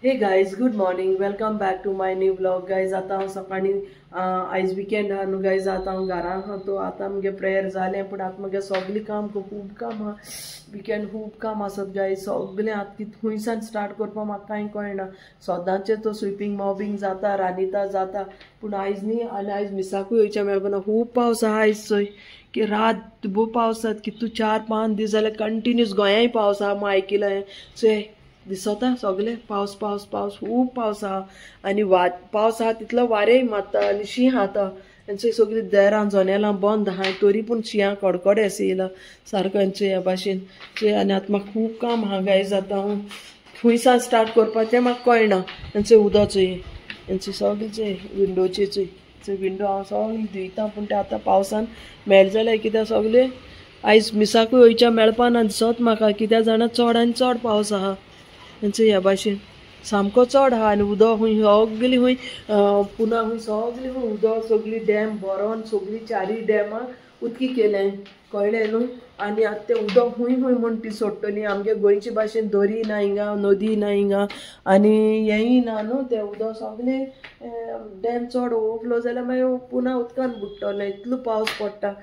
हे guys good morning welcome back to my new blog guys आता हांव सकाळी आयज विकेंड आहा न्हू गाइज आता हांव घरा आहा तो आता मुगे प्रेयर जालें पूण आतां मुगे सगळें काम खूब काम आहा विकेंड खूब काम आसत गाइज सगळें आतां कित खुंयसान स्टार्ट करपा म्हाका कांय कळना सदांचें तो स्विपींग मॉबिंग जाता रांदिता जाता पूण आयज न्ही आनी आयज मिसाकूय वयचें मेळपाना खूब पावस आहा आयज चोय की रात भो पावस जाता कितू 4-5 दीस जाल्यार कंटिन्यूस गोंयाय पावस आहा म्हूण आयकिलां चोय दिसता सगळे पावस पावस पावस खूब पावस आहा आनी पावस आहा तितलो वारेय मारता आनी शीं खाता आनी सगळीं देरां जनेलां बंद आहाय तरी पूण शिंया कडकडे येयला सारको हेंचे ह्या भाशेन आनी आतां म्हाका खूब काम आहा गायज आतां हांव खुंयसान स्टार्ट करपाचें म्हाका कळना हेंचे उदोचें हेंचे सगळें विंडोचेर विंडो हांव सगळें धुयतां पूण तें आतां पावसान मेळ जाल्यार कित्याक सगळें आयज मिसाकूय वयच्या मेळपाना दिसत म्हाका कित्याक जाणा चड आनी चड पावस आहा हेंचो ह्या भाशेन सामको चड आहा आनी उदक खूंय सगळीं खूंय पुना खूंय सगळीं खूंय उदक सगळीं डॅम भरोन सगळीं चारी डॅमां उदकी केलें कळ्ळें न्हू आनी आतां तें उदक खूंय खूंय म्हूण ती सोडटलीं आमगे गोंयचे भाशेन दरी ना हिंगा नदी ना हिंगा आनी हेंय ना न्हू तें उदक सगळें डॅम चड ओवरफ्लो जाल्यार मागीर पुना उदकान बुडटलें इतलो पावस पडटा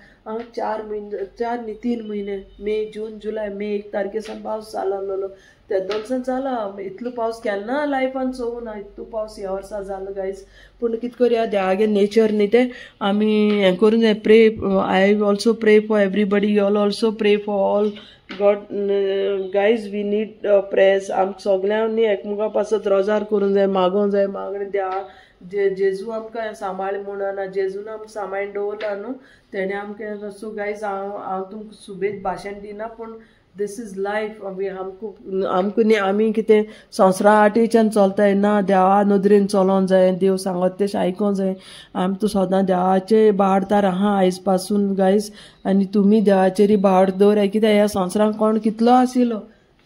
4 म्हयने 4 न्ही 3 म्हयने मे जून जुलय मे 1 तारखे सावन पावस चालू आसलेलो ते दोनसान जाला इतलो पावस केन्ना लायफान चोवूं ना इतलो पावस ह्या वर्सा जालो गायज पूण कितें करया देवागे नेचर न्ही तें आमी हें करूं जाय pray I also pray for everybody you all also pray for all God guys we need prayers आमकां सगळ्यांनी एकमुखार पासत रोजार करूंक जाय मागोंक जाय मागणी देवा जेजू आमकां सांबाळ म्हणून जेजून आमकां सांबाळून दवरला न्हू तेणे आमकां सो गायज हांव तुमकां सुबेज भाशण दिना पूण दिस इज लायफ आमकां न्ही आमी कितें संवसारा आटीच्यान चलताय ना देवा नदरेन चलोंक जाय देव सांगत तेशें आयकोंक जाय आमी तूं सदां देवाचे बाळतार आहा आयज पासून गायज आनी तुमी देवाचेर बाळ दवराय कित्याक ह्या संवसारान कोण कितलो आशिल्लो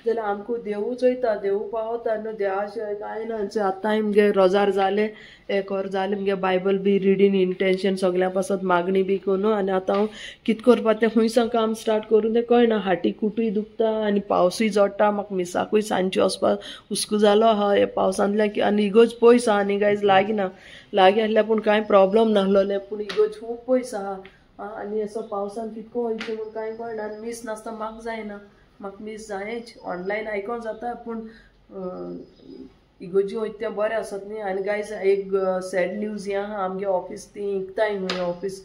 जाल्यार आमकां देवूच वयता देवू पावता न्हू देवा शिवाय कांय ना आतांय मुगे रोजार जालें एक वर जालें मुगे बायबल बी रिडींग इंटेंशन सगळ्यां पासत मागणी बी करून आनी आतां हांव कितें करपा तें खुंयसान काम स्टार्ट करूं तें कळना हाटी कुटूय दुखता आनी पावसूय जोडटा म्हाका मिसाकूय सांजची वचपाक हुस्को जालो आहा हे पावसांतल्यान आनी इगोज पयस आहा आनी गायज लागीं आहल्यार पूण कांय प्रॉब्लम नाहलोलें पूण इगोज खूब पयस आहा आनी असो पावसान कितको वयचें म्हूण कांय कळना आनी मीस नासता म्हाका जायना म्हाका मीस जायच ऑनलायन आयकोंक जाता पूण इगोजी वयता तें बरें आसत न्ही आनी गायज एक सॅड न्यूज हें आहा आमगे ऑफीस ती इकताय खूंय ऑफीस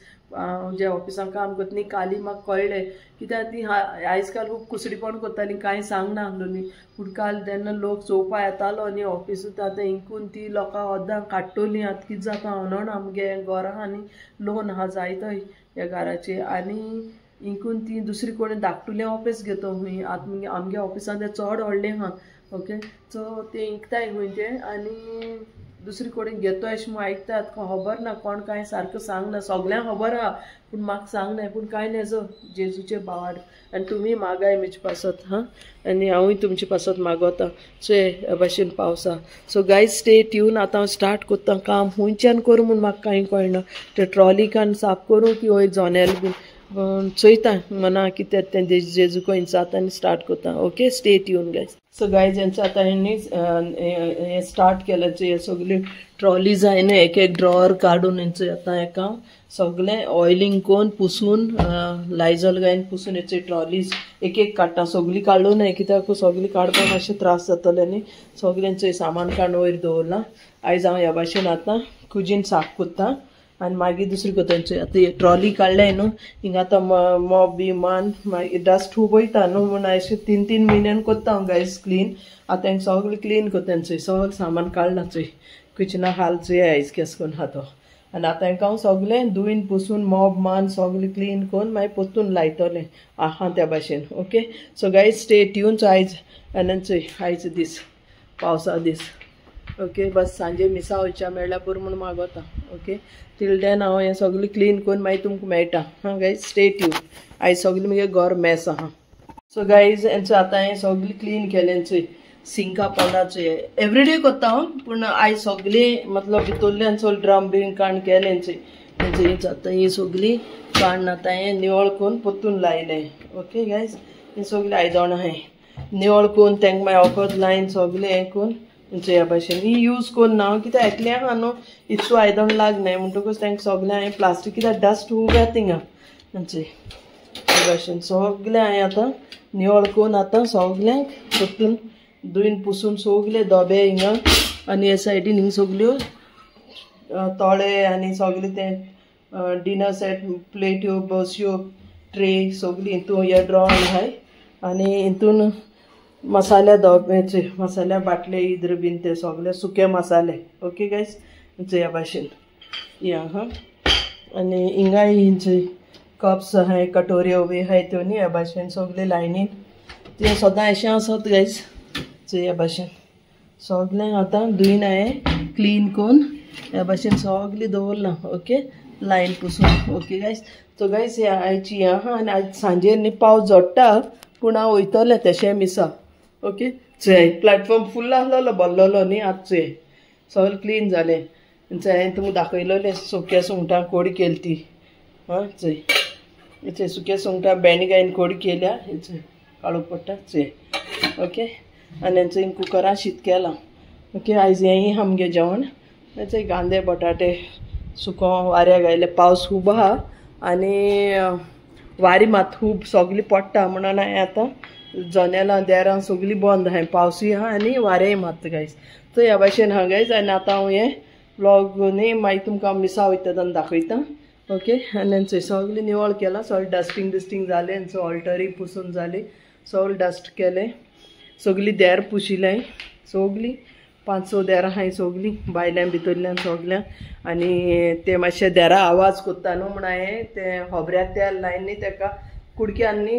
जे ऑफिसान काम करता न्ही काली म्हाका कळ्ळें कित्याक ती आयज काल खूब कुसरीपण करतालीं कांय सांगना आहलोलीं पूण काल तेन्ना लोक चोवपा येतालो न्ही ऑफिसूत आतां इंकून ती लोकां वद्दां काडटलीं आतां कितें जाता हांव आमगे घर आहा न्ही लोन आहा जायतोय ह्या घराचेर आनी इंकून ती दुसरी कोणी धाकटुलें ऑफीस घेतो खूंय आतां आमगे ऑफिसान तें चड व्हडलें आहा ओके सो ते इंकताय खूंय तें आनी दुसरी कोणें घेतो अशें म्हूण आयकतात खबर ना कोण कांय सारको सांगना सगळ्यांक खबर आहा पूण म्हाका सांगनाय पूण कांय ना जो जेजूचे बाळ आनी तुमी मागाय म्हजे पासत आनी हांवूय तुमचे पासत मागोता सो हे भाशेन पावसा सो गायज स्टे ट्यून आतां हांव स्टार्ट कोत्ता काम हुंयच्यान करूं म्हूण म्हाका कांय कळना ते ट्रॉली कान साफ करूं की वयर जोनेल बीन चोयता मना कितें तें जेजू कोइन जाता आनी स्टार्ट कोत्ता okay stay tune guys so guys हेंचें आतां हें स्टार्ट केलें हे सगळीं ट्रॉली जायना एक ड्रॉवर काडून हेंचो आतां हेका सगळें ऑयलिंग कोन्न पुसून लायजॉल घायन पुसून हेचे ट्रॉलीज एक काडटा सगळीं काडूं न्हय कित्याक सगळीं काडपाक मातशें त्रास जातलें न्ही सगळ्यांचें सामान काडून वयर दवरलां आयज हांव ह्या भाशेन आतां कुजीन साफ कोत्ता आनी मागीर दुसरी कोतांचें आतां ट्रॉली काडलें न्हू हिंगा आतां मॉप बी मान मागीर डस्ट खूब वयता न्हू म्हूण अशें 3 म्हयन्यान कोत्ता हांव गायज क्लीन आतां हांवें सगळें क्लीन कोतांचें सगळें सामान काडलां चोय किचना हाल चोय आयज केस कोन्न हा तो आनी आतां हांकां हांव सगळें धुवन पुसून मॉब मान सगळें क्लीन करून मागीर पोत्तून लायतलें आहा त्या भाशेन okay so guys stay tune आयज आनी चोय आयज दीस पावसा दीस ओके बस सांजे मिसा वयच्या मेळ्ळ्यार पुरो म्हूण मागोता ओके टील देन हांव हें सगळें क्लीन करून मागीर तुमकां मेळटा गायज स्टे ट्यून आयज सगळें मुगे घर मॅस आहा सो गायज हेंचो आतां हें सगळें क्लीन केलें चोय सिंका पोंडाचो एवरीडे कोत्ता हांव पूण आयज सगळें मतलब भितरल्यान चड ड्रम बीन काण केलें चोय हेंचो आतां ही सगळीं काण आतां हें निवळ करून पोत्तून लायलें ओके गायज ही सगळीं आयदनां हाय निवळ करून तांकां मागीर वखद लायन सगळें हें करून ह्या भाशेन ही यूज करना कित्याक एकल्या हा न्हू इतसो आयदन लागनाय म्हणटकूच तांकां सगळें हांवें प्लास्टीक कित्याक डस्ट उबे थिंगा ह्या भाशेन सगळें हांवें आतां निवळ करून आतां सगल्यांक परतून धुवन पुसून सगळे दोबे हिंगा आनी ह्या सायडीन हिंग सगल्यो तोळे आनी सगळे ते डिनर सेट प्लेट्यो बस्यो ट्रे सगळी हितून हे ड्रॉन आहाय आनी हितून मसाल्या दोबेचे मसाल्या बाटले इद्र बीन ते सगळे सुके मसाले ओके गायज ह्या भाशेन या हा आनी हिंगाय हिंचे कप्स आहाय कटोऱ्यो बी आहाय त्यो न्ही ह्या भाशेन सगळे लायनीन ते सदां अशें आसत गायज ह्या भाशेन सगळें आतां धुवन हांवें क्लीन करून ह्या भाशेन सगळीं दवरलां ओके लायन पुसून ओके गायज तो गायज आयची आहा आनी आज सांजेर न्ही पावस झडटा पूण हांव वयतलें तेशें मिसा ओके चोय प्लॅटफॉर्म फूल आसलोलो भरलोलो न्ही आजचो सगळें क्लीन जालें हांवें तुमकां दाखयलोलें सुक्या सुंगटां कोडी केली ती आं चोय सुक्या सुंगटां बेणगायन कोडी केल्या चोय काळोख पडटा चोय ओके आनी हेंचो कुकरान शीत केलां ओके आयज हें आमगे जेवण चोय कांदे बटाटे सुको वाऱ्या घायले पावस खूब आहा आनी वारी मात खूब सगळी पडटा म्हणून हांवें आतां जनेलां देरां सगळीं बंद आहाय पावसूय आहा आनी वारेय मात गायज तो ह्या भाशेन आहा गायज आनी आतां हांव हें व्लॉग न्ही मागीर तुमकां मिसा वयता तेन्ना दाखयता ओके आनी हांचें सगळें निवळ केलां सगळें डस्टींग जालें हांचो ऑल्टरी पुसून जाली सगळें डस्ट केलें सगळीं देर पुशिल्लें सगळीं 5-6 देरां आहाय सगळीं बायल्यां भितरल्यान सगळ्यांक आनी ते मातशे देरा आवाज कोत्ता न्हू म्हण हांवें तें खोबऱ्या तेल लायन न्ही तेका कुडक्यान न्ही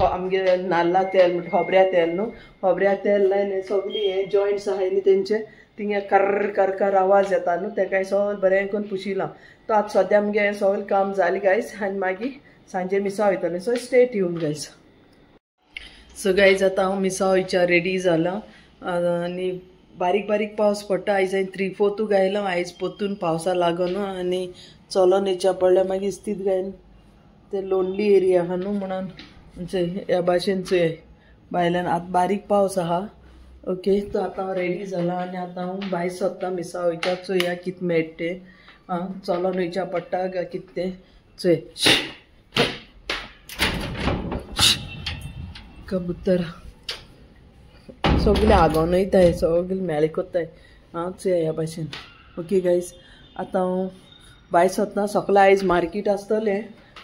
आमगे नाल्ला तेल म्हणटा खोबऱ्या तेल न्हू खोबऱ्या तेल लायन सगळीं हे जॉयंट्स आहाय न्ही तेंचे थिंगा कर आवाज येता न्हू तेका सगळें बरें करून पुशिलां तो आतां सद्या आमगे हें सगळें काम जालें गायज आनी मागीर सांजे मिसा वयतलें so stay tune guys so guys आतां हांव मिसा वयच्या रेडी जालां आनी बारीक पावस पडटा आयज हांवें 3/4 गायलो आयज पोत्तून पावसा लागून आनी चलोन येवच्या पडल्या मागीर स्थित गायन ते लोनली एरिया आहा न्हू म्हणून ह्या भाशेन चोय भायल्यान आतां बारीक पावस आहा ओके तो आतां हांव रेडी जाला आनी आतां हांव भायर सोदतां मिसा वयच्या चोया कितें मेळटा तें आं चलोन वयच्या पडटा काय कितें तें चोय कबूतर सगळें आगोन वयताय सगळें मेळे कोत्ताय आं चोय ह्या भाशेन ओके गायज आतां हांव भायर सोदतां सकाळीं आयज मार्केट आसतलें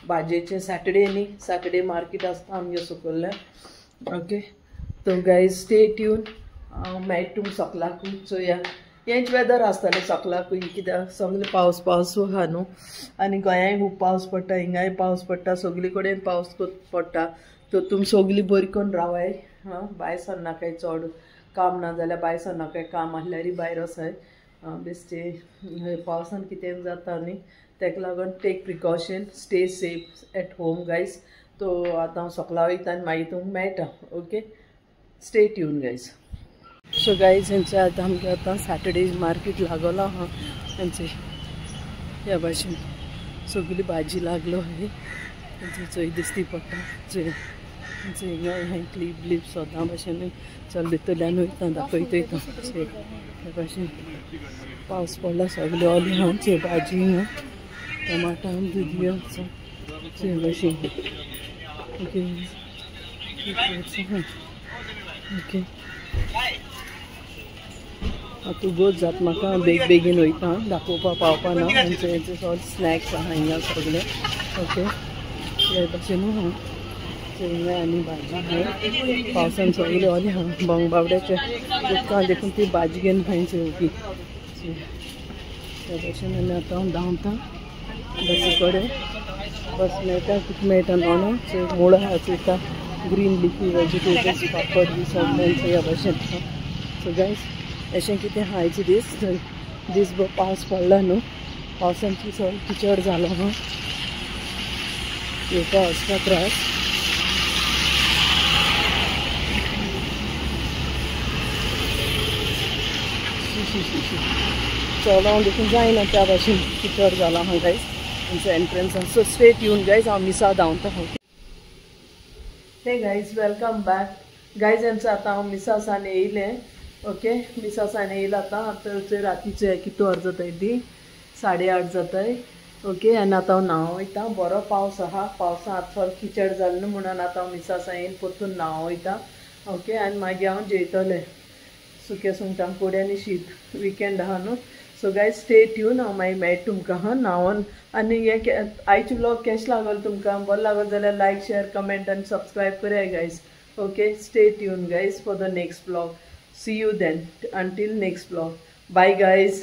भाजयेचें सॅटर्डे न्ही सॅटर्डे मार्केट आसता आमगे सकयल्लें ओके तो गायज स्टे ट्यून हांव मेळटा तुमकां सकाळकूय चोया हेंच वेदर आसतलें सकाळकूय कित्याक सगळें पावस आहा न्हू आनी गोंयाय खूब पावस पडटा हिंगाय पावस पडटा सगळे कडेन पावस पडटा तो तुमी सगळीं बरी करून रावाय हां भायर सरनाकाय चड काम ना जाल्यार भायर सरनाकाय काम आसल्यार भायर वसाय बेश्टे पावसान कितें जाता न्ही तेका लागून take precaution stay safe at home guys तो आतां हांव सकाळीं वयता आनी मागीर तुमकां मेळटा okay stay tune guys so guys हेंचे आतां आमगे आतां सॅटर्डे मार्केट लागलो आहा हेंचे ह्या भाशेन सगळी भाजी लागलो आहाय चोय दिसती पडटा चोय हिंगा क्लीप सोदां भाशेन चल भितरल्यान वयता दाखयता वयता ह्या भाशेन पावस पडला सगळे ओली आहा चोय भाजी हिंगा टमाटां दुदयो चे भाशेन ओके ओके आतां गोत जात म्हाका बेगीन वयता दाखोवपा पावपा ना हेंचे सगळे स्नॅक्स आहा हिंगा सगळे ओके ह्या भाशेन आहा हिंगा आनी भाजी आहाय पावसान सगळे ओली आहा बंग बावड्याचे उदकां देखून ती भाजी घेवन खायची ओके ह्या भाशेन आनी आतां हांव धांवता बसी कडेन बस मेळटा कितें मेळटा नॉन मुळो आहा चोयता ग्रीन लिफी वेजिटेबल्स पापड बी सगळ्यांचे ह्या भाशेन सो गायज अशें कितें आयचे दीस पावस पडला न्हू पावसांची सगळें किचड जालो आहा येवपा वचपा त्रास चलोंक देखून जायना त्या भाशेन किचड जाला आहा गायज तेंचो entrance so stay tune guys हांव मिसा धांवता हे गायज वेलकम बॅक गायज हेंचो आतां हांव मिसा सावन येयलें ओके मिसासान येईल आता रातीचे किती वर जात आहे ती 8:30 जात आहे ओके आनी आतां हांव न्हांव वयता बरो पावस आहा पावसा आतां किचड जालें न्हू म्हणून आतां हांव मिसासान येवन परतून न्हांव वयता ओके आनी मागीर हांव जेयतलें सुकें सुंगटां कोडे आनी शीत विकेंड आहा न्हू सो गायज स्टे ट्यून हांव मागीर मेळटा तुमकां हां न्हांवन आनी हे आयचे व्लॉग केशें लागल तुमकां बरो लागल जाल्यार लायक शेअर कमेंट आनी सबस्क्रायब कराय guys okay stay tune guys for the next vlog see you then until next vlog bye guys